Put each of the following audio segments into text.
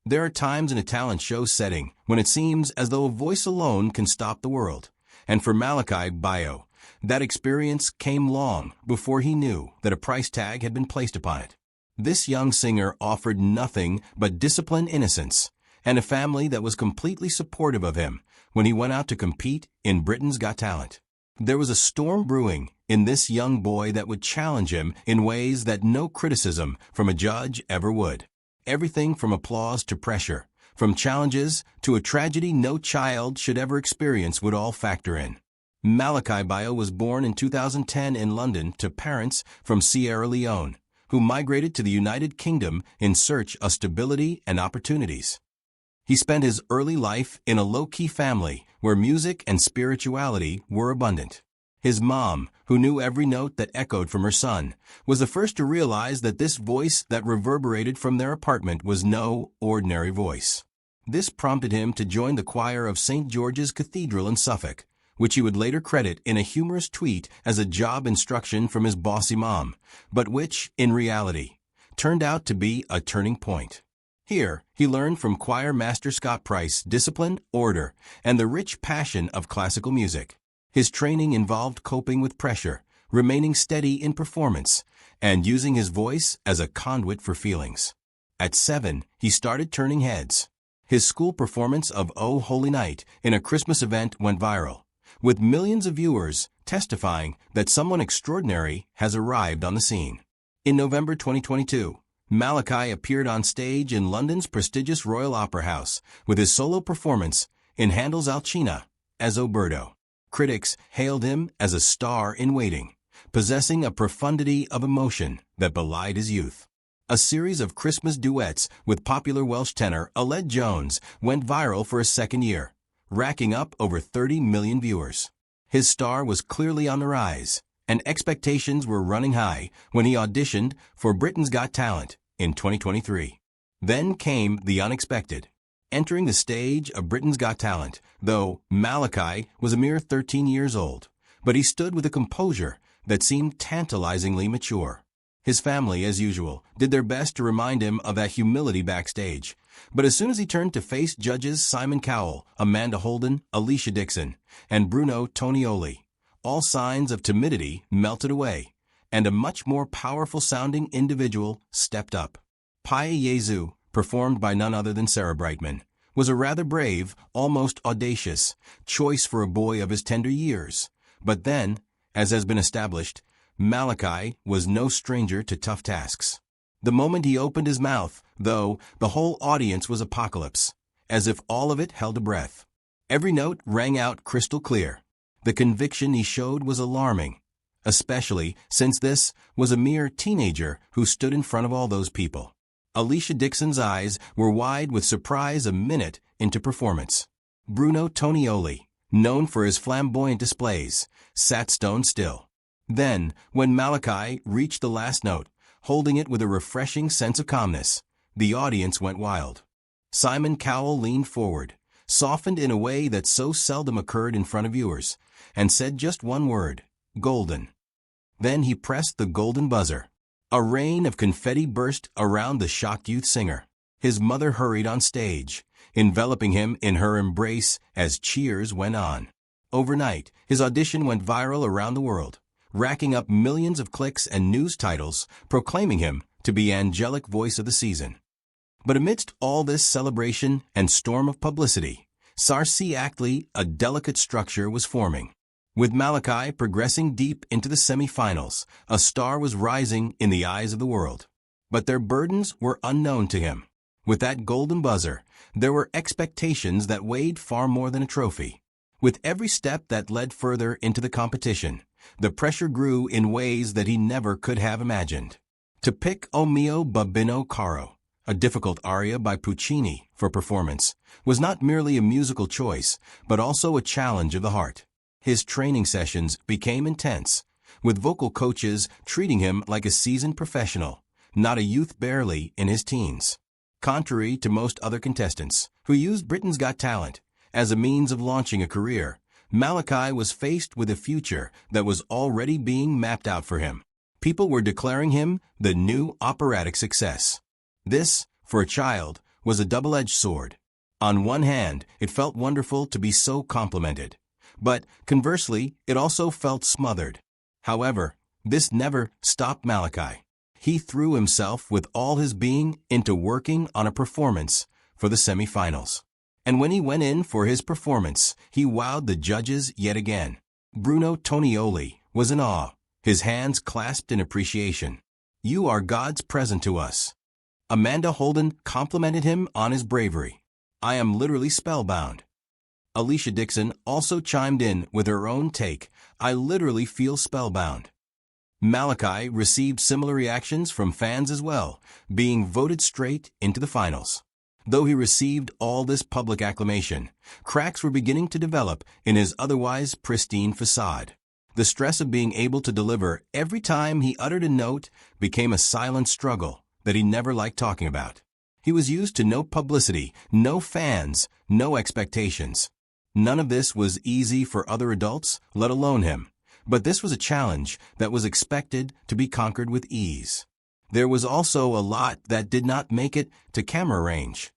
There are times in a talent show setting when it seems as though a voice alone can stop the world. And for Malakai Bayoh, that experience came long before he knew that a price tag had been placed upon it. This young singer offered nothing but disciplined innocence and a family that was completely supportive of him when he went out to compete in Britain's Got Talent. There was a storm brewing in this young boy that would challenge him in ways that no criticism from a judge ever would. Everything from applause to pressure, from challenges to a tragedy no child should ever experience would all factor in. Malakai Bayoh was born in 2010 in London to parents from Sierra Leone, who migrated to the United Kingdom in search of stability and opportunities. He spent his early life in a low-key family where music and spirituality were abundant. His mom, who knew every note that echoed from her son, was the first to realize that this voice that reverberated from their apartment was no ordinary voice. This prompted him to join the choir of St. George's Cathedral in Suffolk, which he would later credit in a humorous tweet as a job instruction from his bossy mom, but which, in reality, turned out to be a turning point. Here, he learned from choir master Scott Price discipline, order, and the rich passion of classical music. His training involved coping with pressure, remaining steady in performance, and using his voice as a conduit for feelings. At 7, he started turning heads. His school performance of "Oh Holy Night" in a Christmas event went viral, with millions of viewers testifying that someone extraordinary has arrived on the scene. In November 2022, Malakai appeared on stage in London's prestigious Royal Opera House with his solo performance in Handel's Alcina as Oberto. Critics hailed him as a star in waiting, possessing a profundity of emotion that belied his youth. A series of Christmas duets with popular Welsh tenor Aled Jones went viral for a second year, racking up over 30 million viewers. His star was clearly on the rise, and expectations were running high when he auditioned for Britain's Got Talent in 2023. Then came the unexpected. Entering the stage of Britain's Got Talent, though Malakai was a mere 13 years old, but he stood with a composure that seemed tantalizingly mature. His family, as usual, did their best to remind him of that humility backstage, but as soon as he turned to face judges Simon Cowell, Amanda Holden, Alicia Dixon, and Bruno Tonioli, all signs of timidity melted away, and a much more powerful-sounding individual stepped up. Paya Jesu, performed by none other than Sarah Brightman, was a rather brave, almost audacious, choice for a boy of his tender years. But then, as has been established, Malakai was no stranger to tough tasks. The moment he opened his mouth, though, the whole audience was apocalypse, as if all of it held a breath. Every note rang out crystal clear. The conviction he showed was alarming, especially since this was a mere teenager who stood in front of all those people. Alicia Dixon's eyes were wide with surprise a minute into performance. Bruno Tonioli, known for his flamboyant displays, sat stone still. Then, when Malakai reached the last note, holding it with a refreshing sense of calmness, the audience went wild. Simon Cowell leaned forward, softened in a way that so seldom occurred in front of viewers, and said just one word, "Golden." Then he pressed the golden buzzer. A rain of confetti burst around the shocked youth singer. His mother hurried on stage, enveloping him in her embrace as cheers went on. Overnight, his audition went viral around the world, racking up millions of clicks and news titles proclaiming him to be angelic voice of the season. But amidst all this celebration and storm of publicity, sarcastically, a delicate structure was forming. With Malakai progressing deep into the semi-finals, a star was rising in the eyes of the world. But their burdens were unknown to him. With that golden buzzer, there were expectations that weighed far more than a trophy. With every step that led further into the competition, the pressure grew in ways that he never could have imagined. To pick O mio babbino caro, a difficult aria by Puccini, for performance, was not merely a musical choice, but also a challenge of the heart. His training sessions became intense, with vocal coaches treating him like a seasoned professional, not a youth barely in his teens. Contrary to most other contestants, who used Britain's Got Talent as a means of launching a career, Malakai was faced with a future that was already being mapped out for him. People were declaring him the new operatic success. This, for a child, was a double-edged sword. On one hand, it felt wonderful to be so complimented. But, conversely, it also felt smothered. However, this never stopped Malakai. He threw himself with all his being into working on a performance for the semifinals. And when he went in for his performance, he wowed the judges yet again. Bruno Tonioli was in awe, his hands clasped in appreciation. "You are God's present to us." Amanda Holden complimented him on his bravery. "I am literally spellbound." Alicia Dixon also chimed in with her own take. "I literally feel spellbound." Malakai received similar reactions from fans as well, being voted straight into the finals. Though he received all this public acclamation, cracks were beginning to develop in his otherwise pristine facade. The stress of being able to deliver every time he uttered a note became a silent struggle that he never liked talking about. He was used to no publicity, no fans, no expectations. None of this was easy for other adults, let alone him. But this was a challenge that was expected to be conquered with ease. There was also a lot that did not make it to camera range.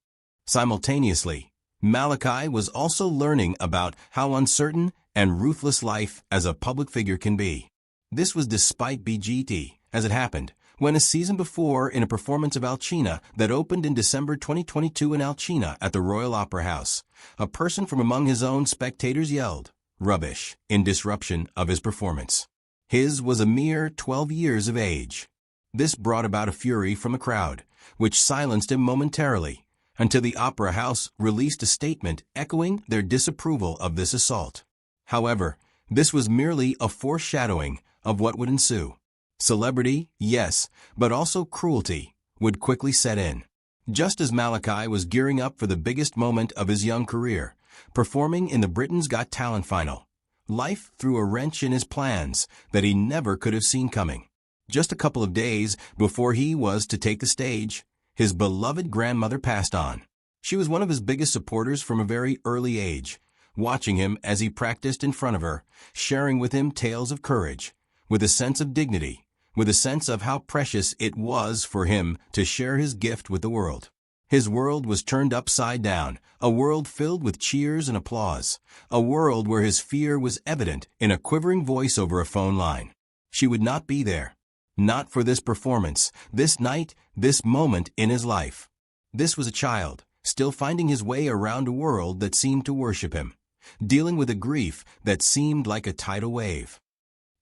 Simultaneously, Malakai was also learning about how uncertain and ruthless life as a public figure can be. This was despite BGT, as it happened, when a season before in a performance of Alcina that opened in December 2022 in Alcina at the Royal Opera House, a person from among his own spectators yelled, "Rubbish," in disruption of his performance. His was a mere 12 years of age. This brought about a fury from the crowd, which silenced him momentarily, until the Opera House released a statement echoing their disapproval of this assault. However, this was merely a foreshadowing of what would ensue. Celebrity, yes, but also cruelty, would quickly set in. Just as Malakai was gearing up for the biggest moment of his young career, performing in the Britain's Got Talent final, life threw a wrench in his plans that he never could have seen coming. Just a couple of days before he was to take the stage, his beloved grandmother passed on. She was one of his biggest supporters from a very early age, watching him as he practiced in front of her, sharing with him tales of courage, with a sense of dignity, with a sense of how precious it was for him to share his gift with the world. His world was turned upside down, a world filled with cheers and applause, a world where his fear was evident in a quivering voice over a phone line. She would not be there. Not for this performance, this night, this moment in his life. This was a child, still finding his way around a world that seemed to worship him, dealing with a grief that seemed like a tidal wave.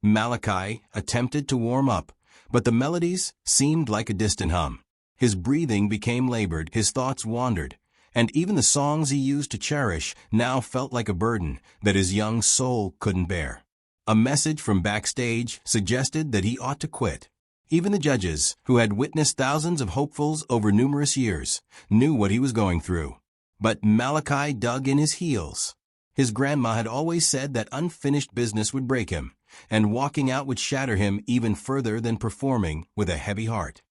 Malakai attempted to warm up, but the melodies seemed like a distant hum. His breathing became labored, his thoughts wandered, and even the songs he used to cherish now felt like a burden that his young soul couldn't bear. A message from backstage suggested that he ought to quit. Even the judges, who had witnessed thousands of hopefuls over numerous years, knew what he was going through. But Malakai dug in his heels. His grandma had always said that unfinished business would break him, and walking out would shatter him even further than performing with a heavy heart.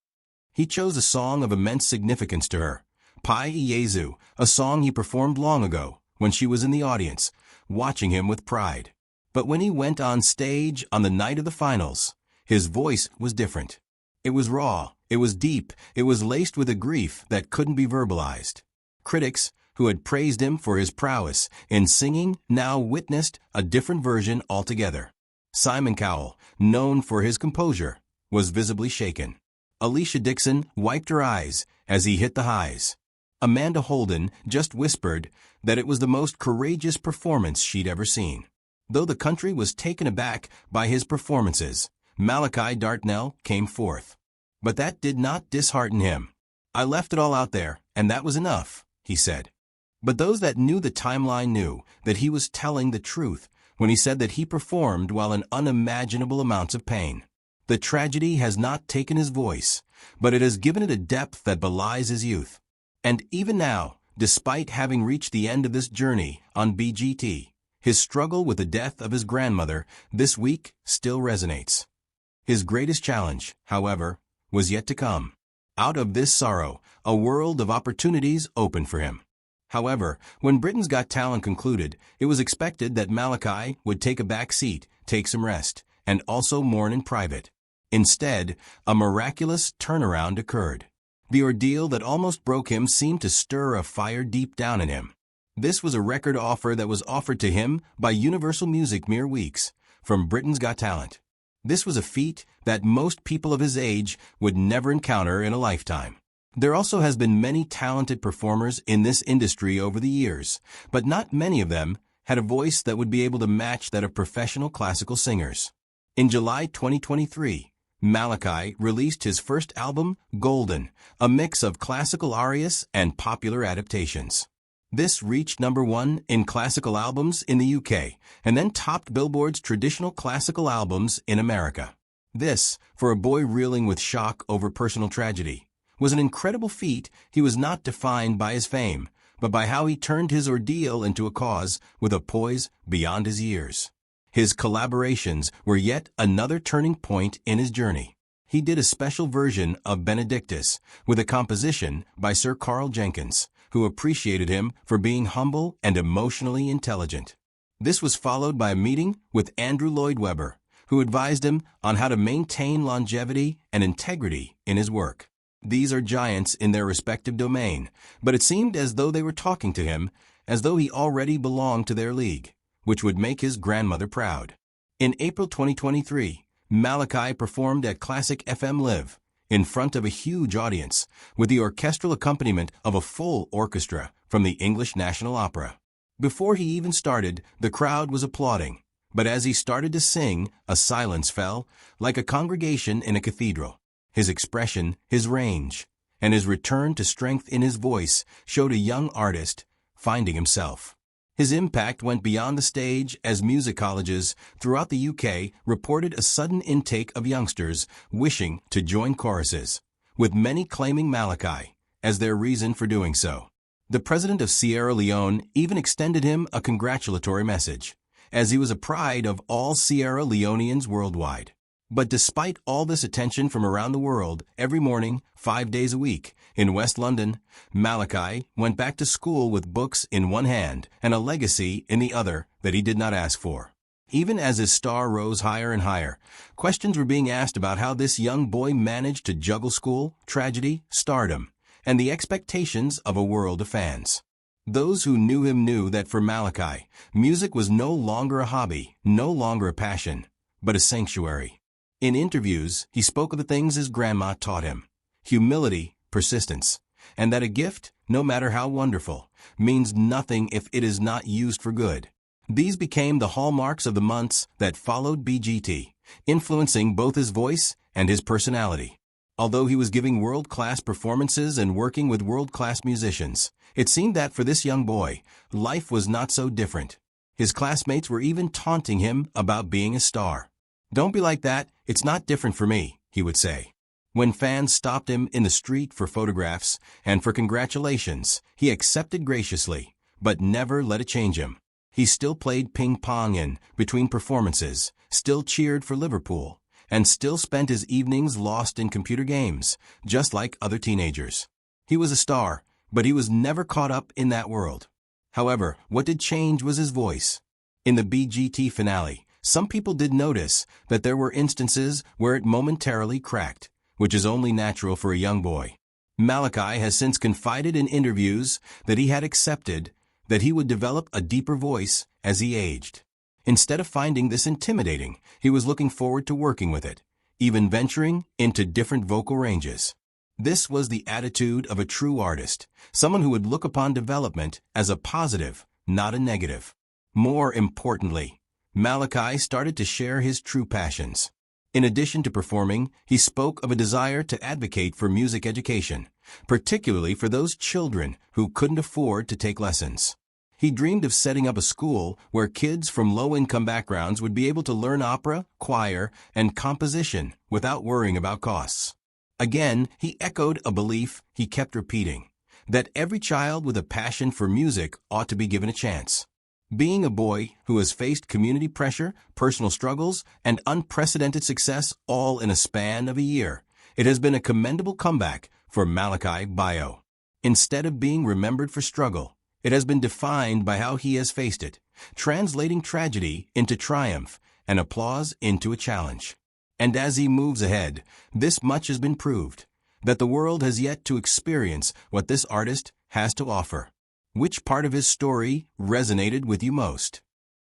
He chose a song of immense significance to her, Pai Iesu, a song he performed long ago when she was in the audience, watching him with pride. But when he went on stage on the night of the finals, his voice was different. It was raw, it was deep, it was laced with a grief that couldn't be verbalized. Critics, who had praised him for his prowess in singing, now witnessed a different version altogether. Simon Cowell, known for his composure, was visibly shaken. Alicia Dixon wiped her eyes as he hit the highs. Amanda Holden just whispered that it was the most courageous performance she'd ever seen. Though the country was taken aback by his performances, Malakai Dartnell came forth. But that did not dishearten him. "I left it all out there, and that was enough," he said. But those that knew the timeline knew that he was telling the truth when he said that he performed while in unimaginable amounts of pain. The tragedy has not taken his voice, but it has given it a depth that belies his youth. And even now, despite having reached the end of this journey on BGT, his struggle with the death of his grandmother this week still resonates. His greatest challenge, however, was yet to come. Out of this sorrow, a world of opportunities opened for him. However, when Britain's Got Talent concluded, it was expected that Malakai would take a back seat, take some rest, and also mourn in private. Instead, a miraculous turnaround occurred. The ordeal that almost broke him seemed to stir a fire deep down in him. This was a record offer that was offered to him by Universal Music mere weeks from Britain's Got Talent. This was a feat that most people of his age would never encounter in a lifetime. There also has been many talented performers in this industry over the years, but not many of them had a voice that would be able to match that of professional classical singers. In July 2023, Malakai released his first album, Golden, a mix of classical arias and popular adaptations. This reached #1 in classical albums in the UK and then topped Billboard's traditional classical albums in America. This, for a boy reeling with shock over personal tragedy, was an incredible feat. He was not defined by his fame, but by how he turned his ordeal into a cause with a poise beyond his years. His collaborations were yet another turning point in his journey. He did a special version of Benedictus with a composition by Sir Carl Jenkins, who appreciated him for being humble and emotionally intelligent. This was followed by a meeting with Andrew Lloyd Webber, who advised him on how to maintain longevity and integrity in his work. These are giants in their respective domain, but it seemed as though they were talking to him as though he already belonged to their league, which would make his grandmother proud. In April 2023, Malakai performed at Classic FM Live in front of a huge audience with the orchestral accompaniment of a full orchestra from the English National Opera. Before he even started, the crowd was applauding, but as he started to sing, a silence fell, like a congregation in a cathedral. His expression, his range, and his return to strength in his voice showed a young artist finding himself. His impact went beyond the stage as music colleges throughout the UK reported a sudden intake of youngsters wishing to join choruses, with many claiming Malakai as their reason for doing so. The president of Sierra Leone even extended him a congratulatory message, as he was a pride of all Sierra Leoneans worldwide. But despite all this attention from around the world, every morning, 5 days a week, in West London, Malakai went back to school with books in one hand and a legacy in the other that he did not ask for. Even as his star rose higher and higher, questions were being asked about how this young boy managed to juggle school, tragedy, stardom, and the expectations of a world of fans. Those who knew him knew that for Malakai, music was no longer a hobby, no longer a passion, but a sanctuary. In interviews, he spoke of the things his grandma taught him: humility, persistence, and that a gift, no matter how wonderful, means nothing if it is not used for good. These became the hallmarks of the months that followed BGT, influencing both his voice and his personality. Although he was giving world-class performances and working with world-class musicians, it seemed that for this young boy, life was not so different. His classmates were even taunting him about being a star. "Don't be like that, it's not different for me," he would say. When fans stopped him in the street for photographs and for congratulations, he accepted graciously, but never let it change him. He still played ping-pong in between performances, still cheered for Liverpool, and still spent his evenings lost in computer games, just like other teenagers. He was a star, but he was never caught up in that world. However, what did change was his voice. In the BGT finale, some people did notice that there were instances where it momentarily cracked, which is only natural for a young boy. Malakai has since confided in interviews that he had accepted that he would develop a deeper voice as he aged. Instead of finding this intimidating, he was looking forward to working with it, even venturing into different vocal ranges. This was the attitude of a true artist, someone who would look upon development as a positive, not a negative. More importantly, Malakai started to share his true passions. In addition to performing, he spoke of a desire to advocate for music education, particularly for those children who couldn't afford to take lessons. He dreamed of setting up a school where kids from low-income backgrounds would be able to learn opera, choir, and composition without worrying about costs. Again, he echoed a belief he kept repeating, that every child with a passion for music ought to be given a chance. Being a boy who has faced community pressure, personal struggles, and unprecedented success all in a span of a year, it has been a commendable comeback for Malakai Bayoh. Instead of being remembered for struggle, it has been defined by how he has faced it, translating tragedy into triumph and applause into a challenge. And as he moves ahead, this much has been proved. that the world has yet to experience what this artist has to offer. Which part of his story resonated with you most?